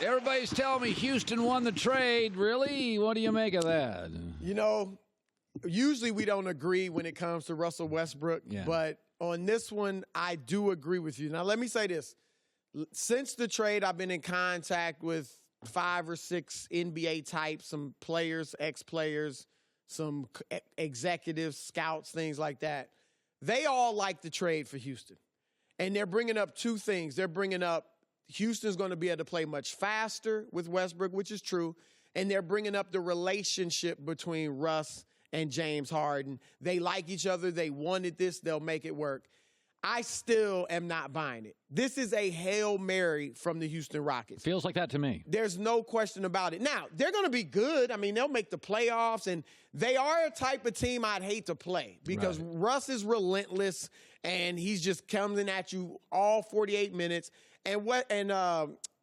Everybody's telling me Houston won the trade. Really? What do you make of that? You know, usually we don't agree when it comes to Russell Westbrook, but on this one, I do agree with you. Now, let me say this. Since the trade, I've been in contact with 5 or 6 NBA types, some players, ex-players, some executives, scouts, things like that. They all like the trade for Houston. And they're bringing up 2 things. They're bringing up Houston's going to be able to play much faster with Westbrook, which is true. And they're bringing up the relationship between Russ and James Harden. They like each other. They wanted this. They'll make it work. I still am not buying it. This is a Hail Mary from the Houston Rockets. Feels like that to me. There's no question about it. Now, they're going to be good. I mean, they'll make the playoffs, and they are a type of team I'd hate to play because Russ is relentless, and he's just coming at you all 48 minutes. And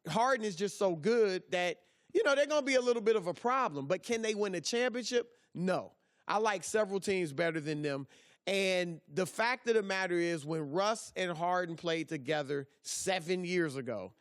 Harden is just so good that, you know, they're going to be a little bit of a problem. But can they win a championship? No. I like several teams better than them. And the fact of the matter is, when Russ and Harden played together 7 years ago,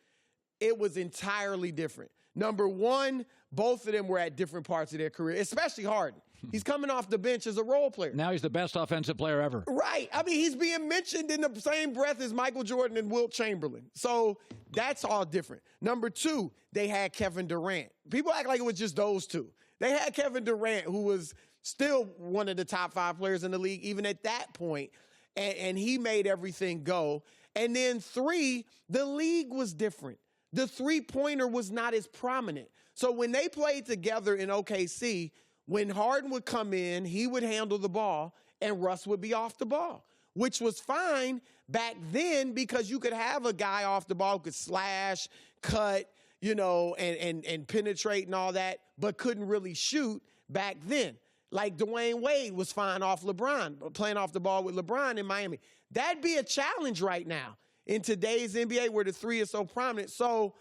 it was entirely different. Number one, both of them were at different parts of their career, especially Harden. He's coming off the bench as a role player. Now he's the best offensive player ever. Right. I mean, he's being mentioned in the same breath as Michael Jordan and Wilt Chamberlain. So that's all different. Number two, they had Kevin Durant. People act like it was just those two. They had Kevin Durant, who was still one of the top 5 players in the league, even at that point, and he made everything go. And then 3, the league was different. The three-pointer was not as prominent. So when they played together in OKC, when Harden would come in, he would handle the ball, and Russ would be off the ball, which was fine back then because you could have a guy off the ball who could slash, cut, you know, and penetrate and all that, but couldn't really shoot back then. Like Dwayne Wade was fine off LeBron, playing off the ball with LeBron in Miami. That'd be a challenge right now in today's NBA where the 3 is so prominent. So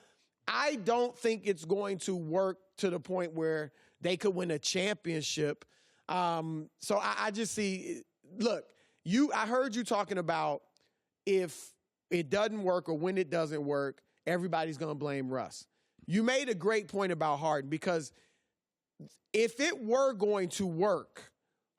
I don't think it's going to work to the point where they could win a championship. So I just see, look, I heard you talking about if it doesn't work or when it doesn't work, everybody's going to blame Russ. You made a great point about Harden because if it were going to work,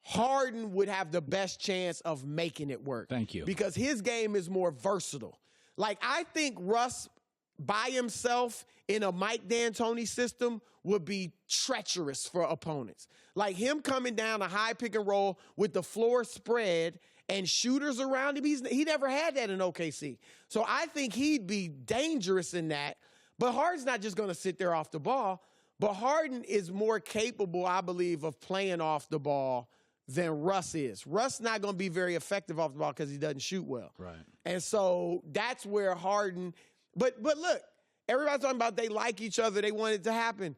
Harden would have the best chance of making it work. Thank you. Because his game is more versatile. Like, I think Russ by himself in a Mike D'Antoni system would be treacherous for opponents. Like him coming down a high pick and roll with the floor spread and shooters around him, he never had that in OKC. So I think he'd be dangerous in that. But Harden's not just going to sit there off the ball. But Harden is more capable, I believe, of playing off the ball than Russ is. Russ not going to be very effective off the ball because he doesn't shoot well. Right. And so that's where Harden – but look, everybody's talking about they like each other. They want it to happen.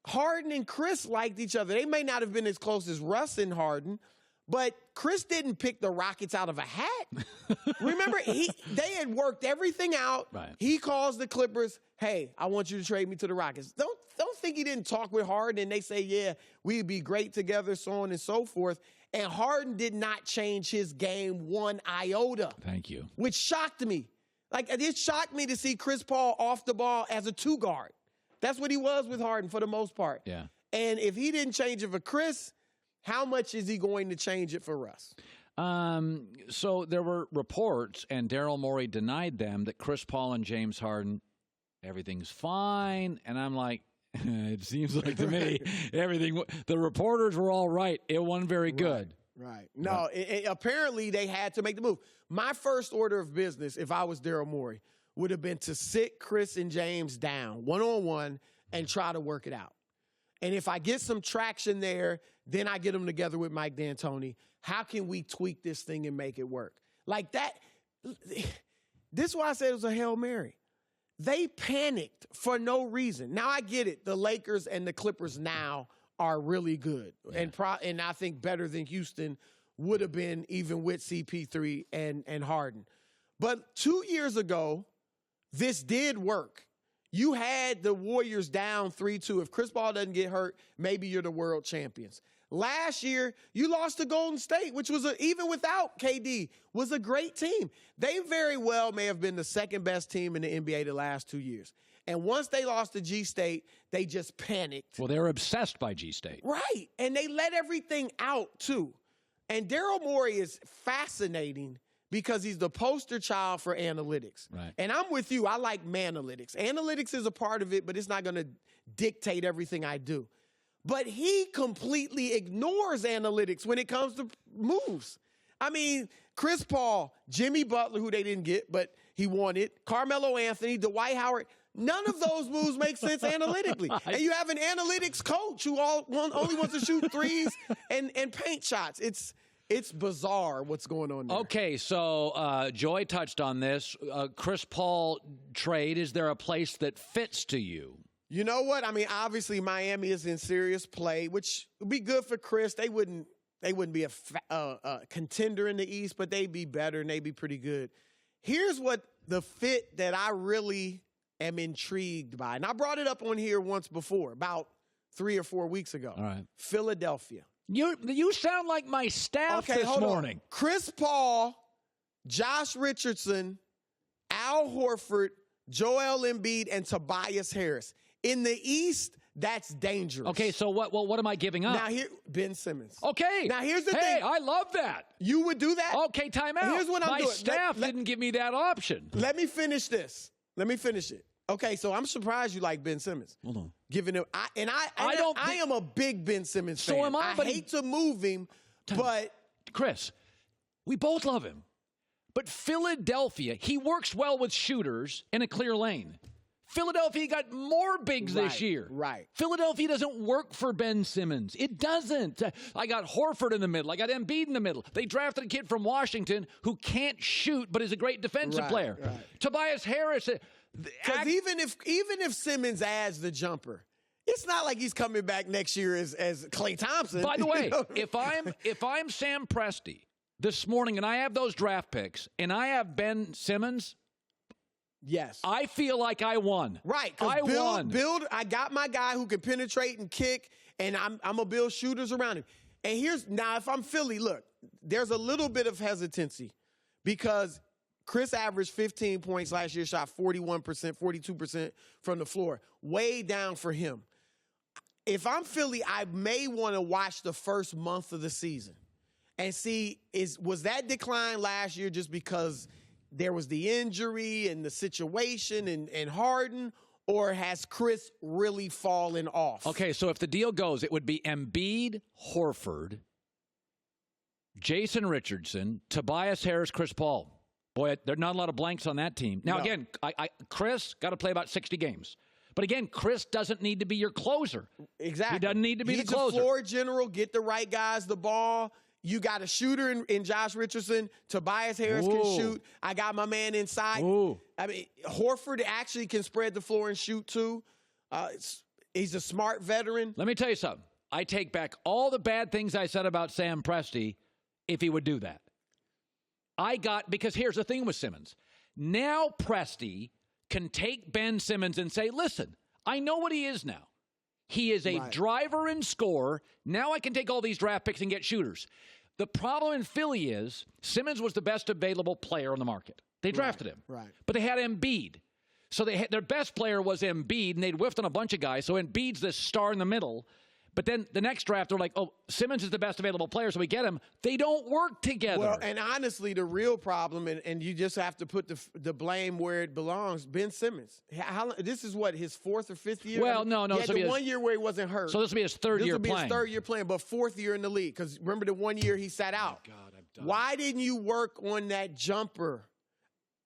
Harden and Chris liked each other. They may not have been as close as Russ and Harden, but Chris didn't pick the Rockets out of a hat. Remember, they had worked everything out. Right. He calls the Clippers, hey, I want you to trade me to the Rockets. Don't think he didn't talk with Harden and they say, yeah, we'd be great together, so on and so forth. And Harden did not change his game one iota. Thank you. Which shocked me. Like, it shocked me to see Chris Paul off the ball as a 2-guard. That's what he was with Harden for the most part. Yeah. And if he didn't change it for Chris, how much is he going to change it for Russ? So there were reports, and Daryl Morey denied them, that Chris Paul and James Harden, everything's fine. And I'm like, it seems like to me, the reporters were all right. It wasn't very good. Right. No, apparently they had to make the move. My first order of business, if I was Daryl Morey, would have been to sit Chris and James down one-on-one and try to work it out. And if I get some traction there, then I get them together with Mike D'Antoni. How can we tweak this thing and make it work? Like that. This is why I said it was a Hail Mary. They panicked for no reason. Now I get it. The Lakers and the Clippers now are really good. Yeah. And I think better than Houston would have been even with CP3 and Harden. But 2 years ago, this did work. You had the Warriors down 3-2. If Chris Paul doesn't get hurt, maybe you're the world champions. Last year, you lost to Golden State, which was, even without KD, was a great team. They very well may have been the second best team in the NBA the last 2 years. And once they lost to G-State, they just panicked. Well, they were obsessed by G-State. Right. And they let everything out, too. And Daryl Morey is fascinating because he's the poster child for analytics. Right. And I'm with you. I like manalytics. Analytics is a part of it, but it's not going to dictate everything I do. But he completely ignores analytics when it comes to moves. I mean, Chris Paul, Jimmy Butler, who they didn't get, but he wanted, Carmelo Anthony, Dwight Howard, none of those moves make sense analytically. And you have an analytics coach who only wants to shoot threes and paint shots. It's bizarre what's going on there. Okay, so Joy touched on this. Chris Paul trade, is there a place that fits to you? You know what? I mean, obviously Miami is in serious play, which would be good for Chris. They wouldn't be a contender in the East, but they'd be better and they'd be pretty good. Here's what the fit that I really am intrigued by. And I brought it up on here once before, about 3 or 4 weeks ago. All right. Philadelphia. You sound like my staff this morning. Chris Paul, Josh Richardson, Al Horford, Joel Embiid, and Tobias Harris. In the East, that's dangerous. Okay, so what am I giving up? Now here, Ben Simmons. Okay. Now here's the thing. Hey, I love that. You would do that? Okay, time out. Here's what I'm doing. My staff didn't give me that option. Let me finish this. Let me finish it. Okay, so I'm surprised you like Ben Simmons. Hold on. Giving him, I am a big Ben Simmons fan. So am I. I hate to move him, but Chris, we both love him. But Philadelphia, he works well with shooters in a clear lane. Philadelphia got more bigs this year. Right. Philadelphia doesn't work for Ben Simmons. It doesn't. I got Horford in the middle. I got Embiid in the middle. They drafted a kid from Washington who can't shoot but is a great defensive player. Right. Tobias Harris. Because even if Simmons adds the jumper, it's not like he's coming back next year as Klay Thompson. By the way, if I'm Sam Presti this morning and I have those draft picks and I have Ben Simmons, yes, I feel like I won. Right. I won. I got my guy who can penetrate and kick, and I'm going to build shooters around him. And now if I'm Philly, look, there's a little bit of hesitancy because Chris averaged 15 points last year, shot 41%, 42% from the floor. Way down for him. If I'm Philly, I may want to watch the first month of the season and see, was that decline last year just because there was the injury and the situation and Harden, or has Chris really fallen off? Okay, so if the deal goes, it would be Embiid, Horford, Jason Richardson, Tobias Harris, Chris Paul. Boy, there are not a lot of blanks on that team. Now, again, Chris got to play about 60 games. But again, Chris doesn't need to be your closer. Exactly. He doesn't need to be the closer. He's a floor general, get the right guys the ball. You got a shooter in Josh Richardson. Tobias Harris can shoot. I got my man inside. I mean, Horford actually can spread the floor and shoot, too. He's a smart veteran. Let me tell you something. I take back all the bad things I said about Sam Presti if he would do that. Because here's the thing with Simmons. Now Presti can take Ben Simmons and say, listen, I know what he is now. He is a driver and scorer. Now I can take all these draft picks and get shooters. The problem in Philly is Simmons was the best available player on the market. They drafted him. Right. But they had Embiid. So their best player was Embiid, and they'd whiffed on a bunch of guys. So Embiid's this star in the middle. But then the next draft, they're like, oh, Simmons is the best available player, so we get him. They don't work together. Well, and honestly, the real problem, and you just have to put the blame where it belongs, Ben Simmons. This is what, his fourth or fifth year? Well, no. He had the 1 year where he wasn't hurt. So this will be his third year playing. This will be his third year playing, but fourth year in the league. Because remember the 1 year he sat out. Oh, God, I'm done. Why didn't you work on that jumper?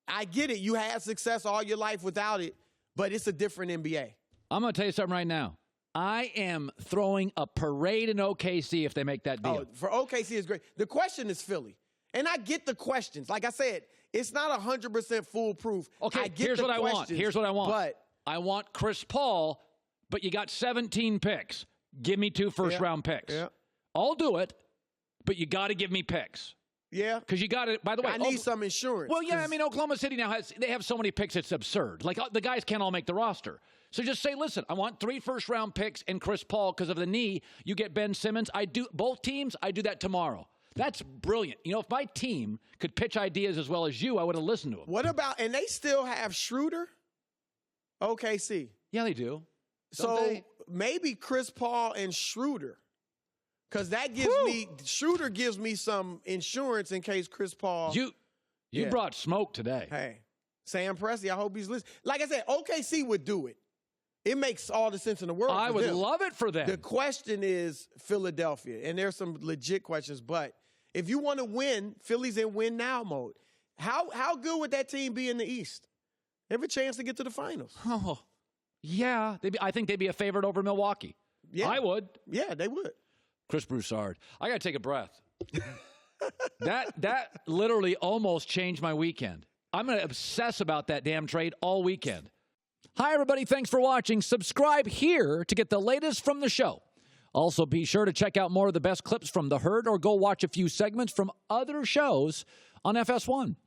I get it. You had success all your life without it, but it's a different NBA. I'm going to tell you something right now. I am throwing a parade in OKC if they make that deal. Oh, for OKC is great. The question is Philly. And I get the questions. Like I said, it's not 100% foolproof. Okay, here's what I want. Here's what I want. But I want Chris Paul, but you got 17 picks. Give me 2 first-round picks. Yeah. I'll do it, but you got to give me picks. Yeah. Because you got it. By the way, I need some insurance. Well, yeah, I mean, Oklahoma City now they have so many picks, it's absurd. Like, the guys can't all make the roster. So just say, listen, I want 3 first-round picks and Chris Paul because of the knee. You get Ben Simmons. I do both teams. I do that tomorrow. That's brilliant. You know, if my team could pitch ideas as well as you, I would have listened to them. What about, and they still have Schroeder? OKC. Yeah, they do. So maybe Chris Paul and Schroeder. Because that gives Schroeder gives me some insurance in case Chris Paul. You brought smoke today. Hey, Sam Presti, I hope he's listening. Like I said, OKC would do it. It makes all the sense in the world. I would love it for them. The question is Philadelphia, and there's some legit questions. But if you want to win, Philly's in win now mode. How good would that team be in the East? Every chance to get to the finals. Oh, yeah. I think they'd be a favorite over Milwaukee. Yeah. I would. Yeah, they would. Chris Broussard. I got to take a breath. That literally almost changed my weekend. I'm going to obsess about that damn trade all weekend. Hi, everybody. Thanks for watching. Subscribe here to get the latest from the show. Also, be sure to check out more of the best clips from The Herd or go watch a few segments from other shows on FS1.